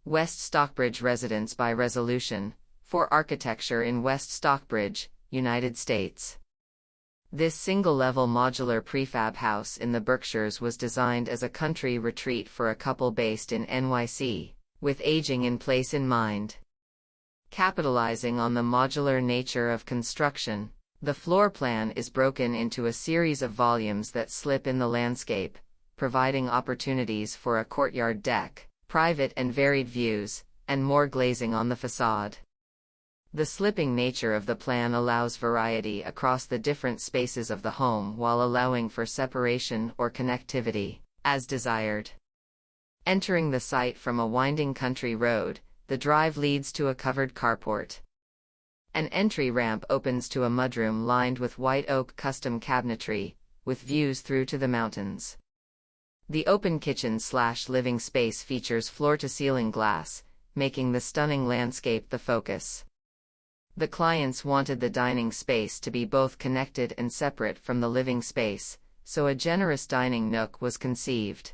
West Stockbridge Residence by Resolution, for architecture in West Stockbridge, United States. This single-level modular prefab house in the Berkshires was designed as a country retreat for a couple based in NYC, with aging in place in mind. Capitalizing on the modular nature of construction, the floor plan is broken into a series of volumes that slip in the landscape, providing opportunities for a courtyard deck, private and varied views, and more glazing on the facade. The slipping nature of the plan allows variety across the different spaces of the home while allowing for separation or connectivity, as desired. Entering the site from a winding country road, the drive leads to a covered carport. An entry ramp opens to a mudroom lined with white oak custom cabinetry, with views through to the mountains. The open kitchen/living space features floor-to-ceiling glass, making the stunning landscape the focus. The clients wanted the dining space to be both connected and separate from the living space, so a generous dining nook was conceived.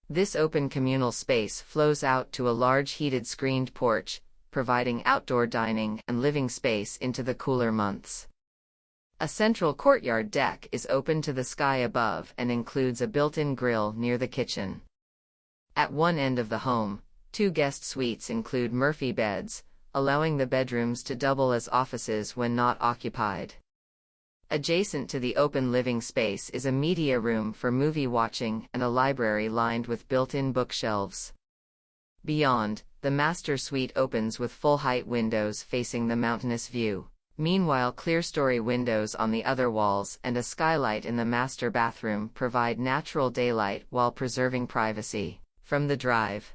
This open communal space flows out to a large heated screened porch, providing outdoor dining and living space into the cooler months. A central courtyard deck is open to the sky above and includes a built-in grill near the kitchen. At one end of the home, 2 guest suites include Murphy beds, allowing the bedrooms to double as offices when not occupied. Adjacent to the open living space is a media room for movie watching and a library lined with built-in bookshelves. Beyond, the master suite opens with full-height windows facing the mountainous view. Meanwhile, clerestory windows on the other walls and a skylight in the master bathroom provide natural daylight while preserving privacy. From the drive,